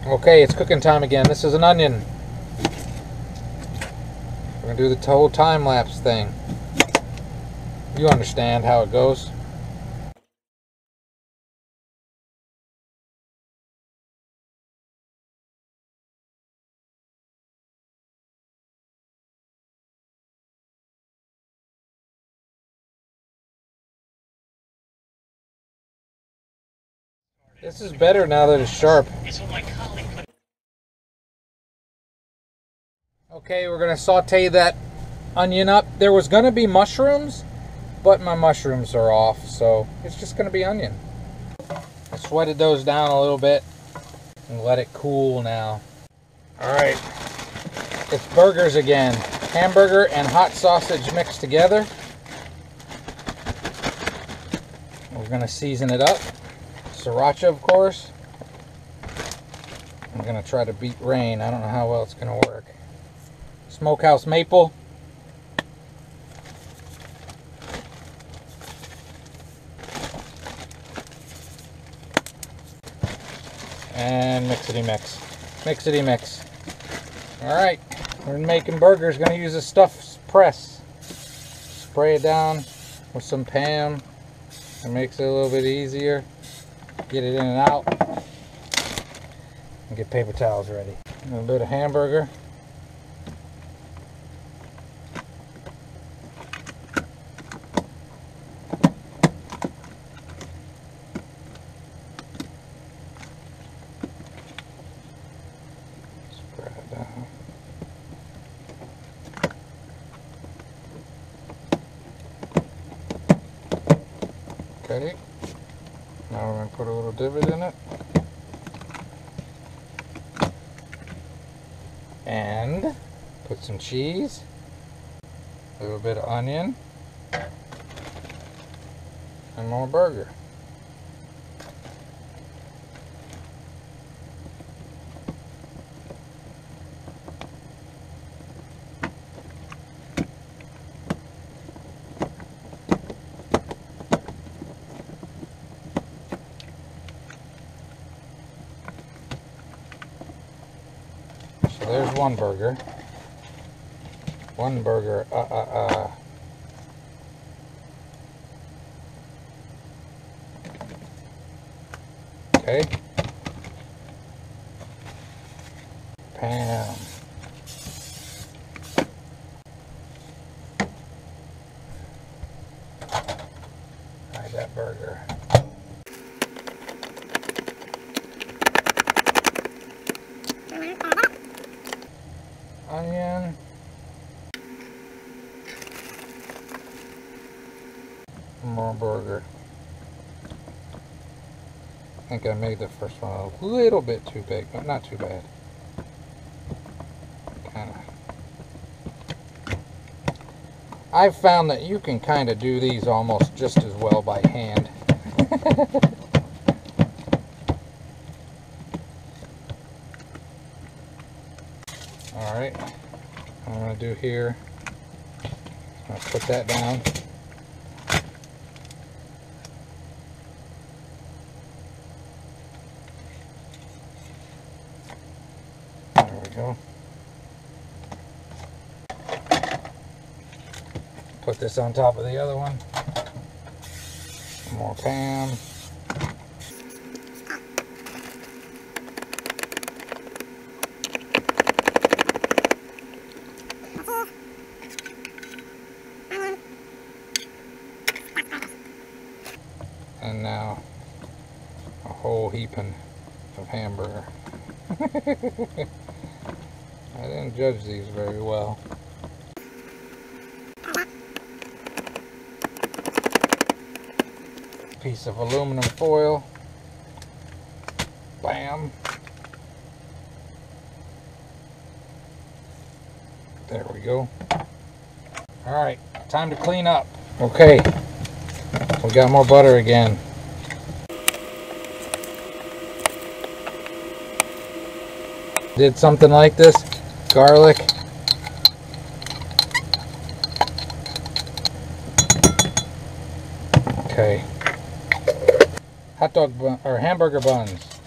Okay, it's cooking time again. This is an onion. We're gonna do the whole time lapse thing. You understand how it goes. This is better now that it's sharp. Okay, we're gonna saute that onion up. There was gonna be mushrooms, but my mushrooms are off, so it's just gonna be onion. I sweated those down a little bit and let it cool now. Alright, it's burgers again. Hamburger and hot sausage mixed together. We're gonna season it up. Sriracha, of course. I'm gonna try to beat rain. I don't know how well it's gonna work. Smokehouse maple. And mixity mix. Mixity mix. Alright, we're making burgers. Gonna use a stuffed press. Spray it down with some Pam. It makes it a little bit easier. Get it in and out. And get paper towels ready. A little bit of hamburger. Spread it down. Okay. Now we're going to put a little divot in it. And put some cheese, a little bit of onion, and more burger. So there's one burger. One burger. Okay. Pam. Try that burger. Onion. More burger. I think I made the first one a little bit too big, but not too bad. I've found that you can kind of do these almost just as well by hand. Alright, I'm going to do here, I'll put that down. There we go. Put this on top of the other one. More Pam. And now a whole heaping of hamburger. I didn't judge these very well. Piece of aluminum foil. Bam. There we go. Alright, time to clean up. Okay, we got more butter again. Did something like this. Garlic. Okay. Hot dog bun, or hamburger buns.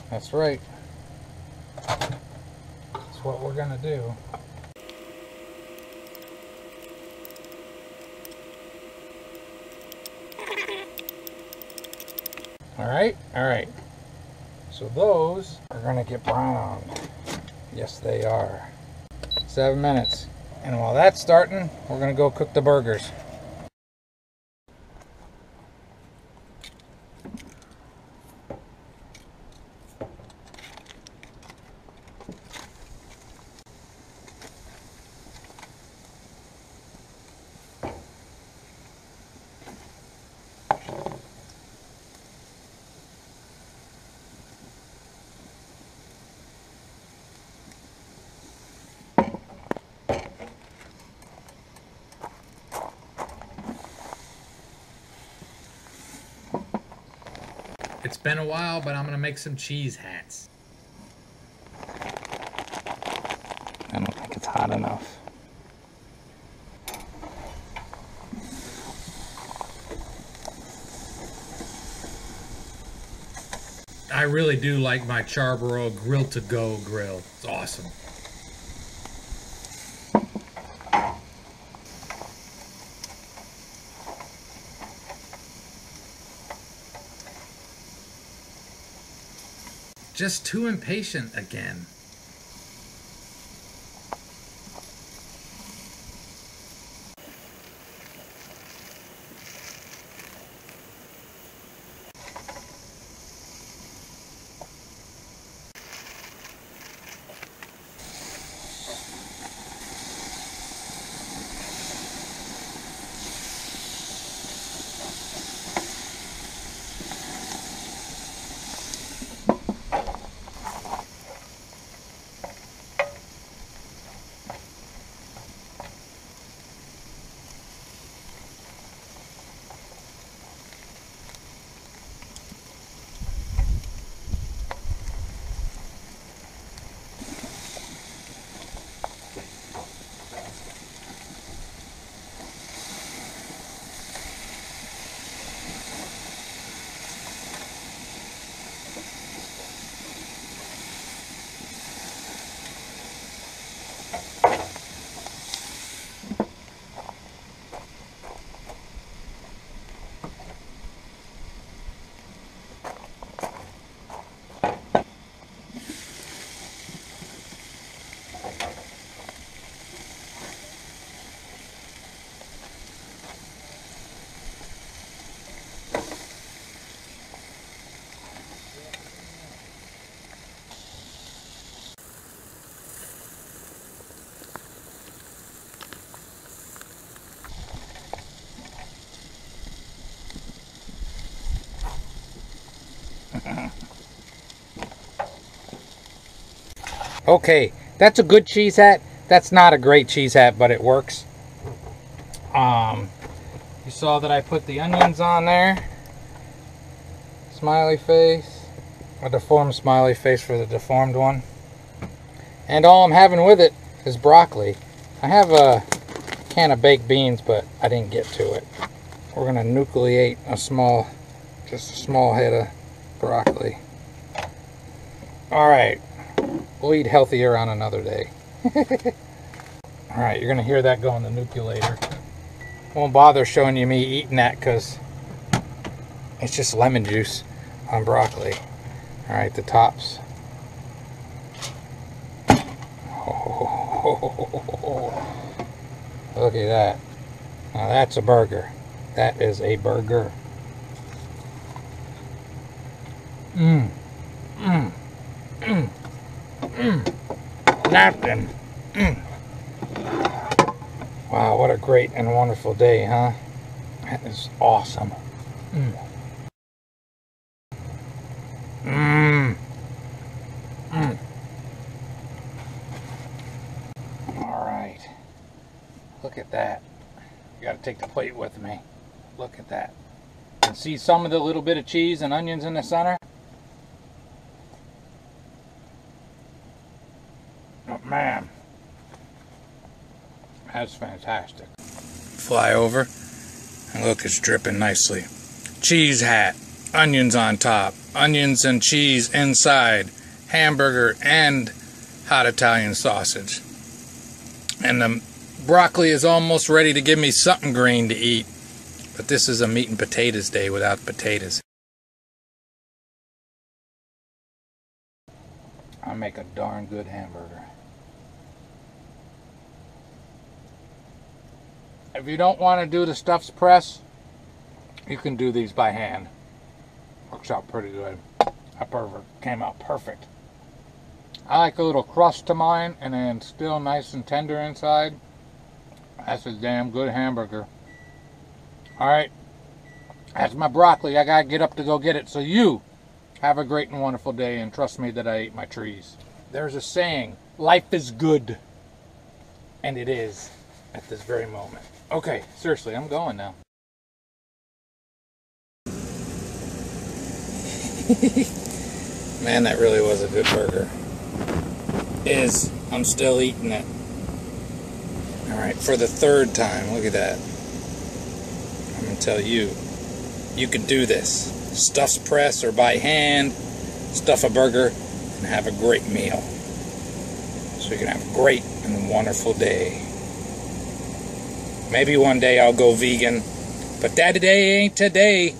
That's right. That's what we're gonna do. All right. So those are gonna get browned. Yes, they are. 7 minutes. And while that's starting, we're gonna go cook the burgers. It's been a while, but I'm gonna make some cheese hats. I don't think it's hot enough. I really do like my Charborough grill-to-go grill. It's awesome. Just too impatient again. Okay, that's a good cheese hat. That's not a great cheese hat, but it works. You saw that I put the onions on there. Smiley face. A deformed smiley face for the deformed one. And all I'm having with it is broccoli. I have a can of baked beans, but I didn't get to it. We're gonna nucleate just a small head of broccoli. Alright, we'll eat healthier on another day. Alright, you're gonna hear that go in the nucleator. Won't bother showing you me eating that because it's just lemon juice on broccoli. Alright, the tops. Look at that. Now that's a burger. That is a burger. Napkin. Wow, what a great and wonderful day, huh? That is awesome. Alright. Look at that. You gotta take the plate with me. Look at that. You can see some of the little bit of cheese and onions in the center? Oh, man. That's fantastic. Fly over. And look, it's dripping nicely. Cheese hat. Onions on top. onions and cheese inside, hamburger and hot Italian sausage. And the broccoli is almost ready to give me something green to eat. But this is a meat and potatoes day without potatoes. I make a darn good hamburger. If you don't want to do the stuffed press, you can do these by hand. Works out pretty good. That came out perfect. I like a little crust to mine and then still nice and tender inside. That's a damn good hamburger. Alright, that's my broccoli. I gotta get up to go get it. So you have a great and wonderful day, and trust me that I ate my trees. There's a saying, life is good. And it is at this very moment. Okay, seriously, I'm going now. Man, that really was a good burger. I'm still eating it. Alright, for the third time. Look at that. I'm going to tell you, you can do this. Stuffed press or by hand, stuff a burger, and have a great meal. So you can have a great and wonderful day. Maybe one day I'll go vegan, but that day ain't today.